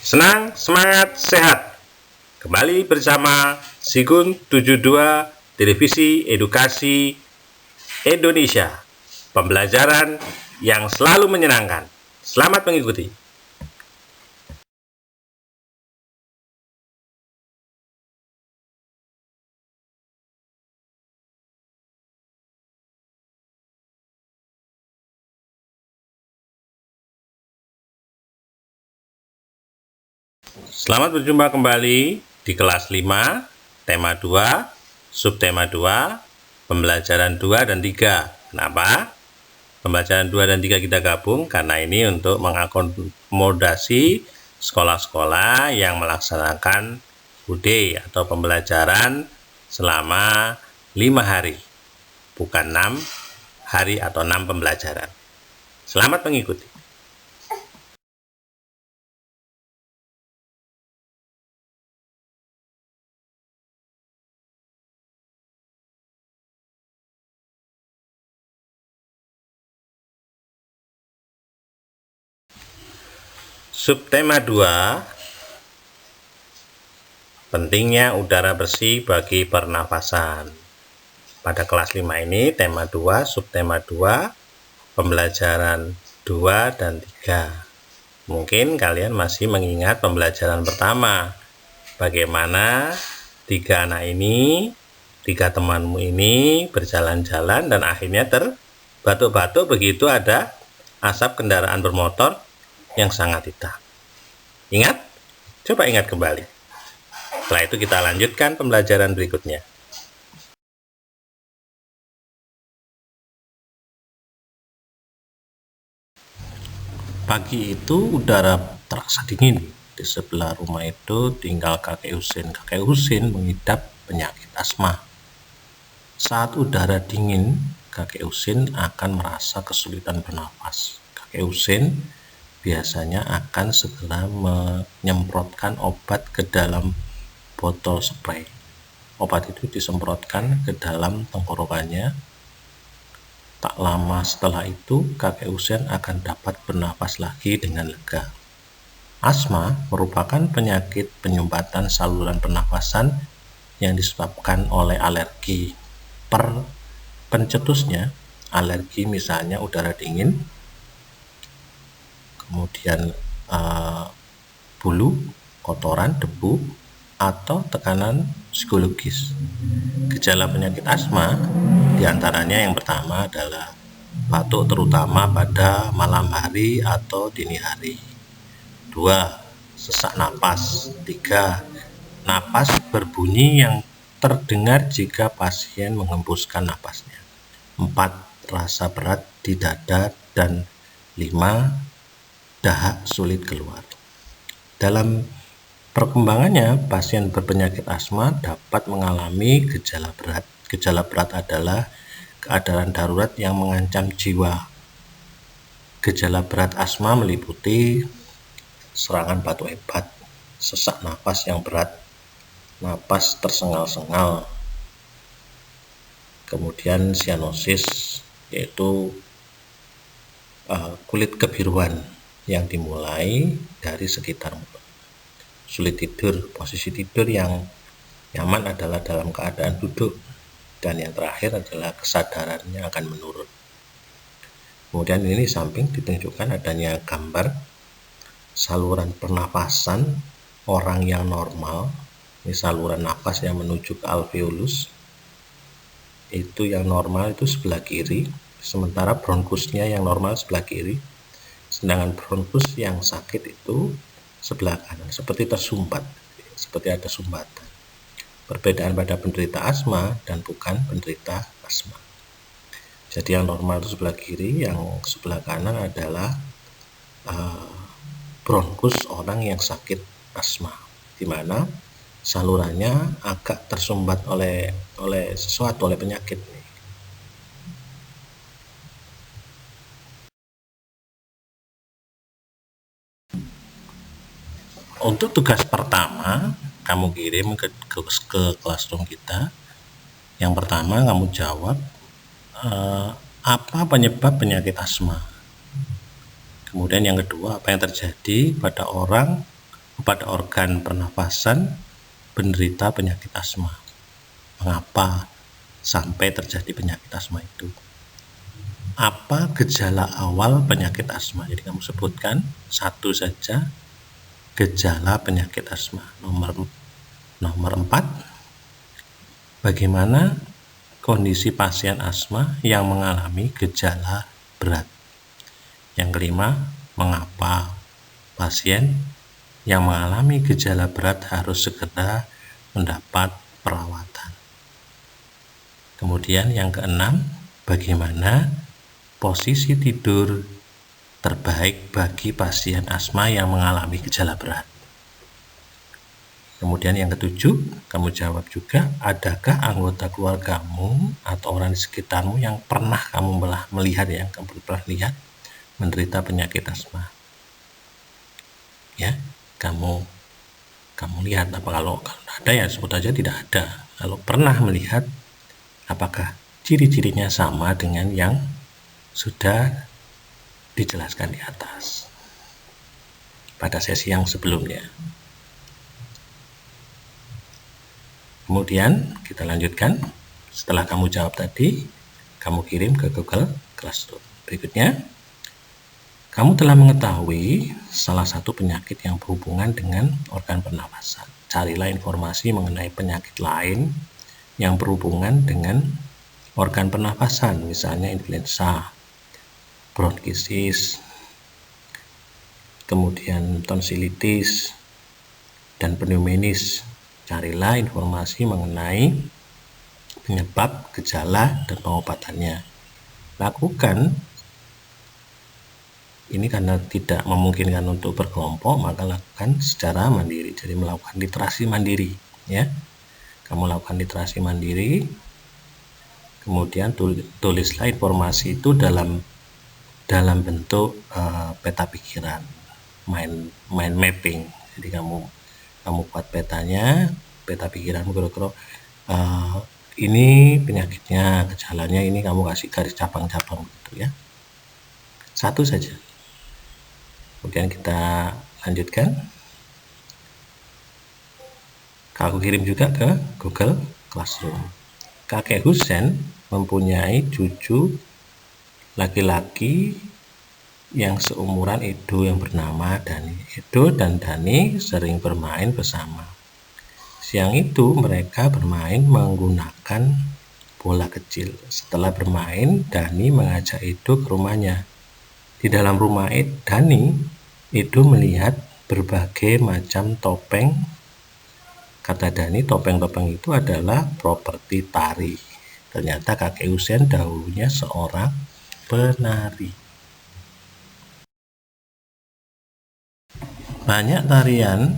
Senang, semangat, sehat. Kembali bersama Sigun 72 Televisi Edukasi Indonesia. Pembelajaran yang selalu menyenangkan. Selamat mengikuti. Selamat berjumpa kembali di kelas 5, tema 2, subtema 2, pembelajaran 2 dan 3. Kenapa? Pembelajaran 2 dan 3 kita gabung karena ini untuk mengakomodasi sekolah-sekolah yang melaksanakan UD atau pembelajaran selama 5 hari, bukan 6 hari atau 6 pembelajaran. Selamat mengikuti. Subtema 2, pentingnya udara bersih bagi pernafasan. Pada kelas 5 ini tema 2, subtema 2, pembelajaran 2 dan 3. Mungkin kalian masih mengingat pembelajaran pertama. Bagaimana 3 anak ini, 3 temanmu ini berjalan-jalan dan akhirnya terbatuk-batuk begitu ada asap kendaraan bermotor yang sangat hitam. Ingat? Coba ingat kembali. Setelah itu kita lanjutkan pembelajaran berikutnya. Pagi itu udara terasa dingin. Di sebelah rumah itu tinggal kakek Husin. Kakek Husin mengidap penyakit asma. Saat udara dingin, kakek Husin akan merasa kesulitan bernapas. Kakek Husin biasanya akan segera menyemprotkan obat ke dalam botol spray. Obat itu disemprotkan ke dalam tenggorokannya. Tak lama setelah itu, kakek Husin akan dapat bernapas lagi dengan lega. Asma merupakan penyakit penyumbatan saluran pernafasan yang disebabkan oleh alergi. Pencetusnya, alergi misalnya udara dingin, kemudian bulu, kotoran, debu, atau tekanan psikologis. Gejala penyakit asma diantaranya yang pertama adalah batuk terutama pada malam hari atau dini hari. 2. Sesak napas. 3. Napas berbunyi yang terdengar jika pasien menghembuskan napasnya. 4. Rasa berat di dada. Dan 5. Dahak sulit keluar. Dalam perkembangannya, pasien berpenyakit asma dapat mengalami gejala berat. Gejala berat adalah keadaan darurat yang mengancam jiwa. Gejala berat asma meliputi serangan batuk hebat, sesak napas yang berat, napas tersengal-sengal, kemudian sianosis, yaitu kulit kebiruan yang dimulai dari sekitar mulut. Sulit tidur, posisi tidur yang nyaman adalah dalam keadaan duduk, dan yang terakhir adalah kesadarannya akan menurun. Kemudian ini samping ditunjukkan adanya gambar saluran pernafasan orang yang normal. Ini saluran nafas yang menuju ke alveolus. Itu yang normal itu sebelah kiri, sementara bronkusnya yang normal sebelah kiri. Sedangkan bronkus yang sakit itu sebelah kanan, seperti tersumbat, seperti ada sumbatan. Perbedaan pada penderita asma dan bukan penderita asma. Jadi yang normal itu sebelah kiri, yang sebelah kanan adalah bronkus orang yang sakit asma, di mana salurannya agak tersumbat oleh sesuatu, oleh penyakit. Untuk tugas pertama, kamu kirim ke classroom kita. Yang pertama, kamu jawab apa penyebab penyakit asma. Kemudian yang kedua, apa yang terjadi pada orang pada organ pernafasan penderita penyakit asma. Mengapa sampai terjadi penyakit asma itu? Apa gejala awal penyakit asma? Jadi kamu sebutkan satu saja gejala penyakit asma. Nomor 4, bagaimana kondisi pasien asma yang mengalami gejala berat. Yang kelima, mengapa pasien yang mengalami gejala berat harus segera mendapat perawatan. Kemudian yang keenam, bagaimana posisi tidur terbaik bagi pasien asma yang mengalami gejala berat. Kemudian yang ketujuh, kamu jawab juga, adakah anggota keluargamu atau orang di sekitarmu yang pernah kamu melihat, menderita penyakit asma? Ya, kamu lihat apa. Kalau ada ya sebut aja tidak ada. Kalau pernah melihat, apakah ciri-cirinya sama dengan yang sudah dijelaskan di atas pada sesi yang sebelumnya. Kemudian kita lanjutkan. Setelah kamu jawab tadi, kamu kirim ke Google Classroom. Berikutnya, kamu telah mengetahui salah satu penyakit yang berhubungan dengan organ pernafasan. Carilah informasi mengenai penyakit lain yang berhubungan dengan organ pernafasan, misalnya influenza, bronkitis, kemudian tonsilitis, dan pneumonis. Carilah informasi mengenai penyebab, gejala, dan pengobatannya. Lakukan ini karena tidak memungkinkan untuk berkelompok, maka lakukan secara mandiri. Jadi melakukan literasi mandiri, ya. Kamu lakukan literasi mandiri, kemudian tulislah informasi itu dalam bentuk peta pikiran, mind mapping. Jadi kamu buat petanya, peta pikiranmu kira-kira ini penyakitnya, gejalanya ini, kamu kasih garis cabang-cabang gitu ya. Satu saja. Kemudian kita lanjutkan. Aku kirim juga ke Google Classroom. Kakek Husen mempunyai cucu laki-laki yang seumuran Edo yang bernama Dani. Edo dan Dani sering bermain bersama. Siang itu mereka bermain menggunakan bola kecil. Setelah bermain, Dani mengajak Edo ke rumahnya. Di dalam rumah Dani, Edo melihat berbagai macam topeng. Kata Dani, topeng-topeng itu adalah properti tari. Ternyata kakek Husen dahulunya seorang penari. Banyak tarian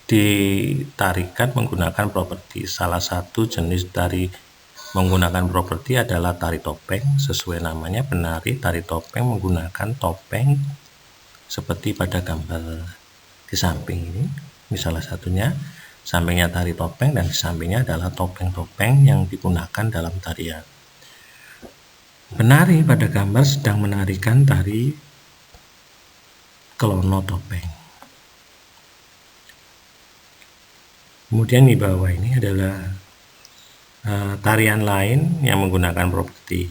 ditarikan menggunakan properti. Salah satu jenis tari menggunakan properti adalah tari topeng. Sesuai namanya, penari tari topeng menggunakan topeng seperti pada gambar di samping ini. Ini salah satunya, sampingnya tari topeng dan di sampingnya adalah topeng-topeng yang digunakan dalam tarian. Penari pada gambar sedang menarikan tari kelono topeng. Kemudian di bawah ini adalah tarian lain yang menggunakan properti.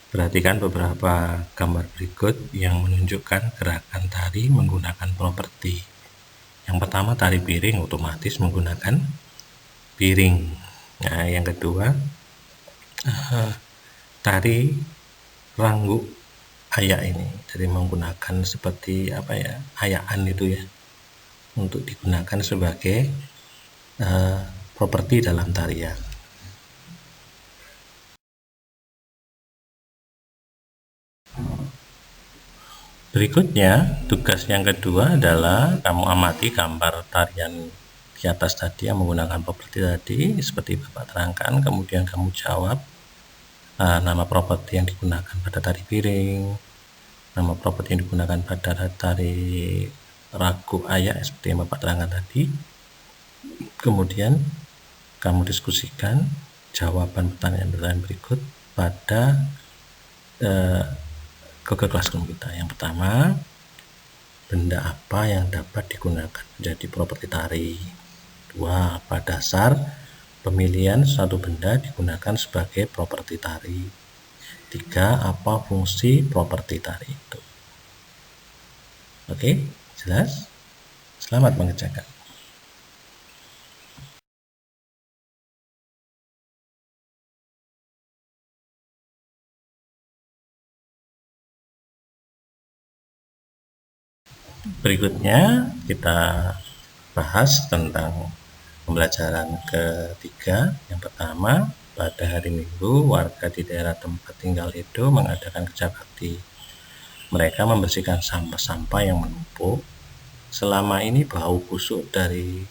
Perhatikan beberapa gambar berikut yang menunjukkan gerakan tari menggunakan properti. Yang pertama, tari piring otomatis menggunakan piring. Nah, yang kedua, tari ranggu ayak ini, jadi menggunakan seperti ayaan itu ya, untuk digunakan sebagai properti dalam tarian. Berikutnya, tugas yang kedua adalah kamu amati gambar tarian di atas tadi yang menggunakan properti tadi seperti Bapak terangkan, kemudian kamu jawab nama properti yang digunakan pada tari piring, nama properti yang digunakan pada tari ragu ayak seperti yang Bapak terangkan tadi. Kemudian kamu diskusikan jawaban pertanyaan-pertanyaan berikut pada Google Classroom kita. Yang pertama, benda apa yang dapat digunakan menjadi properti tari. 2. Apa dasar pemilihan suatu benda digunakan sebagai properti tari. 3. Apa fungsi properti tari itu? Oke, jelas? Selamat mengerjakan. Berikutnya kita bahas tentang pembelajaran ketiga. Yang pertama, pada hari Minggu, warga di daerah tempat tinggal itu mengadakan kerja bakti. Mereka membersihkan sampah-sampah yang menumpuk. Selama ini bau busuk dari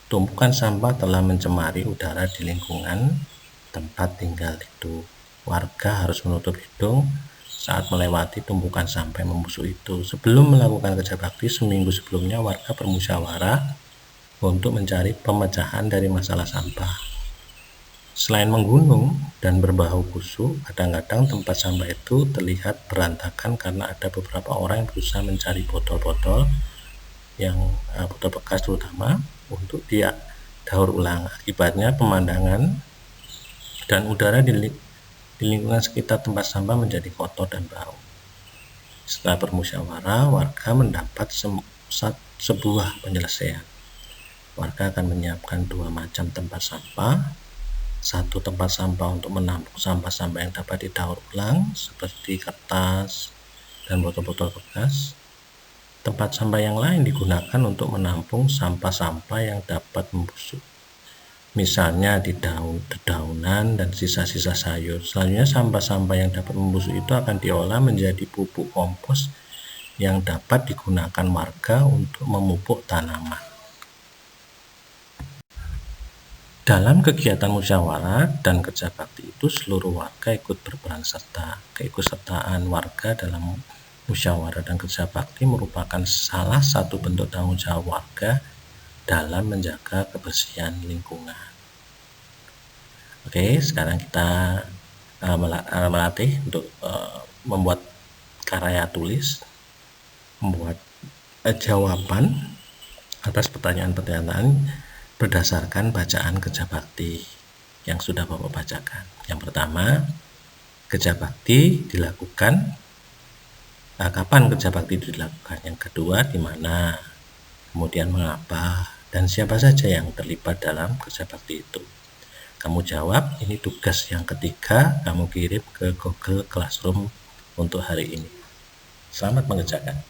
tumpukan sampah telah mencemari udara di lingkungan tempat tinggal itu. Warga harus menutup hidung saat melewati tumpukan sampah membusuk itu. Sebelum melakukan kerja bakti, seminggu sebelumnya warga bermusyawarah untuk mencari pemecahan dari masalah sampah. Selain menggunung dan berbau busuk, kadang-kadang tempat sampah itu terlihat berantakan karena ada beberapa orang yang berusaha mencari botol-botol botol bekas terutama untuk dia daur ulang. Akibatnya pemandangan dan udara di lingkungan sekitar tempat sampah menjadi kotor dan bau. Setelah bermusyawarah, warga mendapat sebuah penyelesaian. Warga akan menyiapkan 2 macam tempat sampah. 1 tempat sampah untuk menampung sampah-sampah yang dapat didaur ulang seperti kertas dan botol-botol bekas. Tempat sampah yang lain digunakan untuk menampung sampah-sampah yang dapat membusuk, misalnya dedaunan dan sisa-sisa sayur. Selanjutnya sampah-sampah yang dapat membusuk itu akan diolah menjadi pupuk kompos yang dapat digunakan warga untuk memupuk tanaman. Dalam kegiatan musyawarah dan kerja bakti itu, seluruh warga ikut berperan serta. Keikutsertaan warga dalam musyawarah dan kerja bakti merupakan salah satu bentuk tanggung jawab warga dalam menjaga kebersihan lingkungan. Oke, sekarang kita melatih untuk membuat karya tulis, membuat jawaban atas pertanyaan-pertanyaan berdasarkan bacaan kerja bakti yang sudah Bapak bacakan. Yang pertama, kerja bakti dilakukan, kapan kerja bakti dilakukan? Yang kedua, di mana? Kemudian mengapa, dan siapa saja yang terlibat dalam kerja bakti itu. Kamu jawab, ini tugas yang ketiga, kamu kirim ke Google Classroom untuk hari ini. Selamat mengerjakan.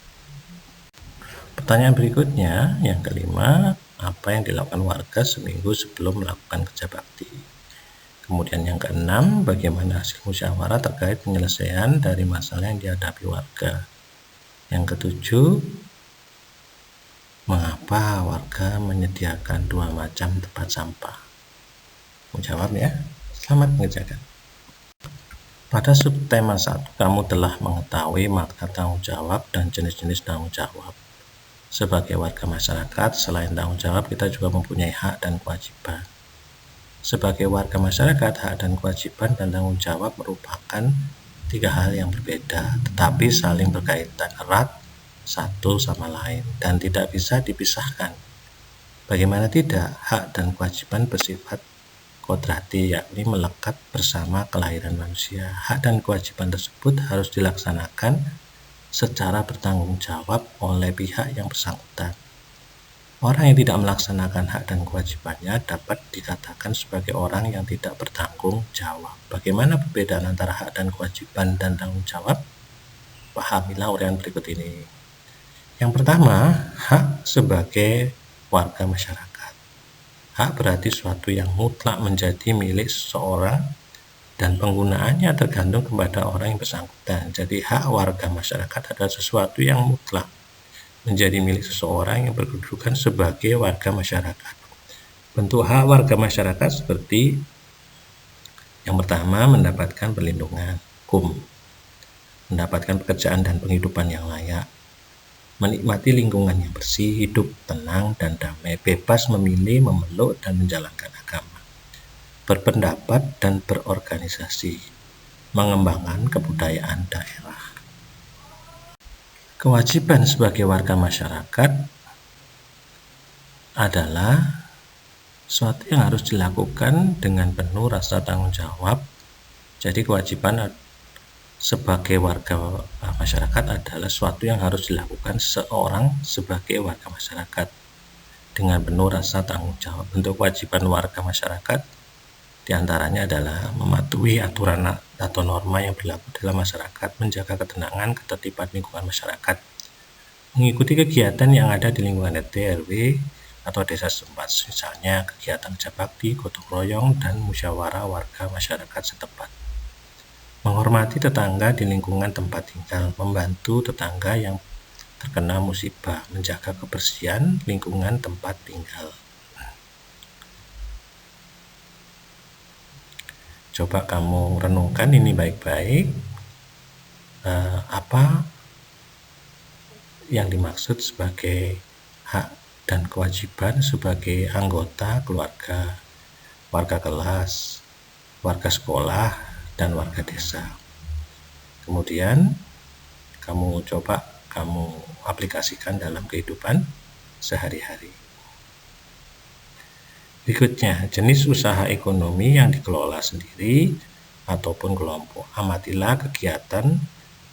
Pertanyaan berikutnya, yang kelima, apa yang dilakukan warga seminggu sebelum melakukan kerja bakti. Kemudian yang keenam, bagaimana hasil musyawarah terkait penyelesaian dari masalah yang dihadapi warga. Yang ketujuh, mengapa warga menyediakan 2 macam tempat sampah? Menjawab ya. Selamat mengerjakan. Pada subtema 1, kamu telah mengetahui makna tanggung jawab dan jenis-jenis tanggung jawab. Sebagai warga masyarakat, selain tanggung jawab, kita juga mempunyai hak dan kewajiban. Sebagai warga masyarakat, hak dan kewajiban dan tanggung jawab merupakan 3 hal yang berbeda, tetapi saling berkaitan erat satu sama lain dan tidak bisa dipisahkan. Bagaimana tidak, hak dan kewajiban bersifat kodrati, yakni melekat bersama kelahiran manusia. Hak dan kewajiban tersebut harus dilaksanakan secara bertanggung jawab oleh pihak yang bersangkutan. Orang yang tidak melaksanakan hak dan kewajibannya dapat dikatakan sebagai orang yang tidak bertanggung jawab. Bagaimana perbedaan antara hak dan kewajiban dan tanggung jawab? Pahamilah uraian berikut ini. Yang pertama, hak sebagai warga masyarakat. Hak berarti sesuatu yang mutlak menjadi milik seseorang dan penggunaannya tergantung kepada orang yang bersangkutan. Jadi hak warga masyarakat adalah sesuatu yang mutlak menjadi milik seseorang yang berkedudukan sebagai warga masyarakat. Bentuk hak warga masyarakat seperti yang pertama, mendapatkan perlindungan hukum, mendapatkan pekerjaan dan penghidupan yang layak, menikmati lingkungan yang bersih, hidup tenang dan damai, bebas memilih, memeluk, dan menjalankan agama, berpendapat dan berorganisasi, mengembangkan kebudayaan daerah. Kewajiban sebagai warga masyarakat adalah suatu yang harus dilakukan dengan penuh rasa tanggung jawab. Jadi kewajiban sebagai warga masyarakat adalah suatu yang harus dilakukan seorang sebagai warga masyarakat dengan penuh rasa tanggung jawab. Untuk kewajiban warga masyarakat diantaranya adalah mematuhi aturan atau norma yang berlaku dalam masyarakat, menjaga ketenangan, ketertiban lingkungan masyarakat, mengikuti kegiatan yang ada di lingkungan RT, RW, atau desa setempat, misalnya kegiatan kerja bakti, gotong royong, dan musyawarah warga masyarakat setempat. Menghormati tetangga di lingkungan tempat tinggal, membantu tetangga yang terkena musibah, menjaga kebersihan lingkungan tempat tinggal. Coba kamu renungkan ini baik-baik, apa yang dimaksud sebagai hak dan kewajiban sebagai anggota keluarga, warga kelas, warga sekolah, dan warga desa. Kemudian kamu aplikasikan dalam kehidupan sehari-hari. Berikutnya, jenis usaha ekonomi yang dikelola sendiri ataupun kelompok. Amatilah kegiatan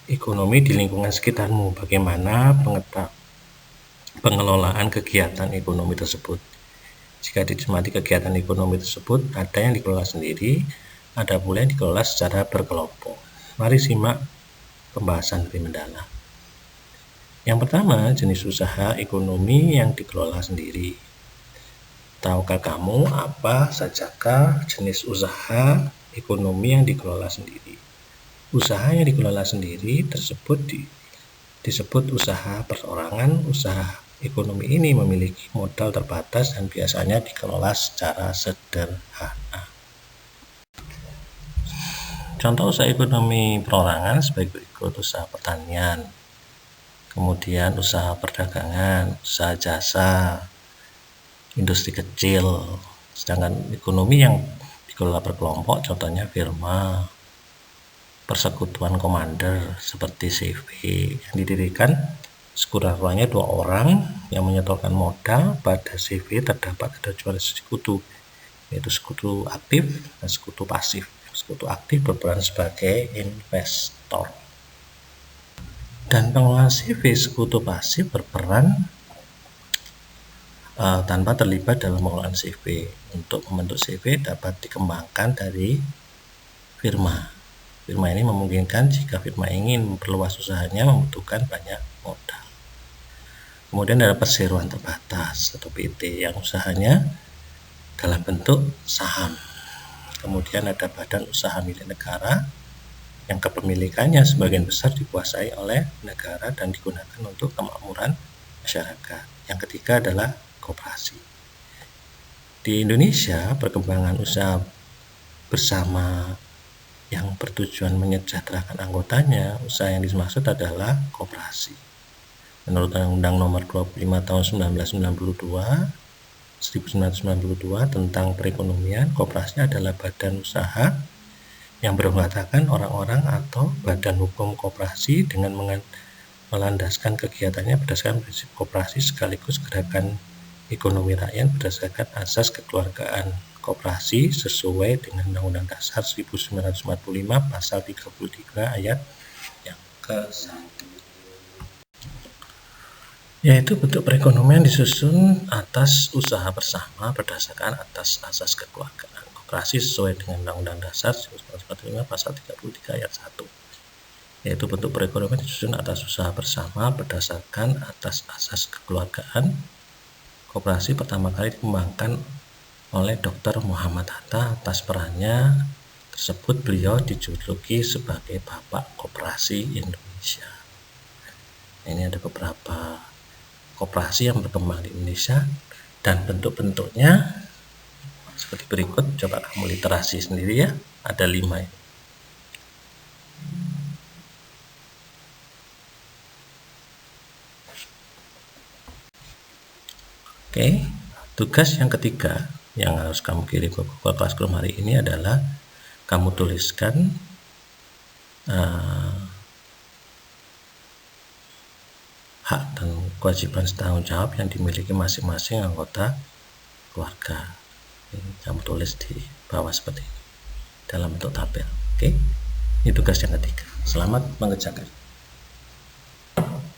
ekonomi di lingkungan sekitarmu. Bagaimana pengelolaan kegiatan ekonomi tersebut. Jika dicermati kegiatan ekonomi tersebut, ada yang dikelola sendiri, ada pula yang dikelola secara berkelompok. Mari simak pembahasan lebih mendalam. Yang pertama, jenis usaha ekonomi yang dikelola sendiri. Tahukah kamu apa sajakah jenis usaha ekonomi yang dikelola sendiri? Usaha yang dikelola sendiri tersebut disebut usaha perorangan. Usaha ekonomi ini memiliki modal terbatas dan biasanya dikelola secara sederhana. Contoh usaha ekonomi perorangan sebagai berikut: usaha pertanian, kemudian usaha perdagangan, usaha jasa, industri kecil. Sedangkan ekonomi yang dikelola berkelompok contohnya firma, persekutuan komander seperti CV yang didirikan sekurang-kurangnya 2 orang yang menyetorkan modal. Pada CV terdapat ada dua sekutu, yaitu sekutu aktif dan sekutu pasif. Sekutu aktif berperan sebagai investor, dan pengelola CV sekutu pasif berperan tanpa terlibat dalam pengelolaan CV. Untuk membentuk CV dapat dikembangkan dari firma. Firma ini memungkinkan jika firma ingin memperluas usahanya membutuhkan banyak modal. Kemudian ada perseroan terbatas atau PT yang usahanya dalam bentuk saham. Kemudian ada badan usaha milik negara yang kepemilikannya sebagian besar dikuasai oleh negara dan digunakan untuk kemakmuran masyarakat. Yang ketiga adalah koperasi. Di Indonesia, perkembangan usaha bersama yang bertujuan menyejahterakan anggotanya, usaha yang dimaksud adalah koperasi. Menurut Undang-Undang Nomor 25 Tahun 1992 tentang perekonomian, koperasi adalah badan usaha yang beranggotakan orang-orang atau badan hukum koperasi dengan melandaskan kegiatannya berdasarkan prinsip koperasi sekaligus gerakan ekonomi rakyat berdasarkan asas kekeluargaan koperasi sesuai dengan Undang-Undang Dasar 1945 pasal 33 ayat yang ke-1. Yaitu bentuk perekonomian disusun atas usaha bersama berdasarkan atas asas kekeluargaan koperasi sesuai dengan Undang-Undang Dasar 1945 pasal 33 ayat 1. Yaitu bentuk perekonomian disusun atas usaha bersama berdasarkan atas asas kekeluargaan koperasi pertama kali dikembangkan oleh Dr. Muhammad Hatta. Atas perannya tersebut beliau dijuluki sebagai Bapak Koperasi Indonesia. Ini ada beberapa koperasi yang berkembang di Indonesia dan bentuk-bentuknya seperti berikut. Coba kamu literasi sendiri ya, ada 5 ya. Oke, tugas yang ketiga yang harus kamu kirim ke Classroom hari ini adalah kamu tuliskan hak dan kewajiban tanggung jawab yang dimiliki masing-masing anggota keluarga. Ini kamu tulis di bawah seperti ini dalam bentuk tabel. Oke, ini tugas yang ketiga. Selamat mengerjakan.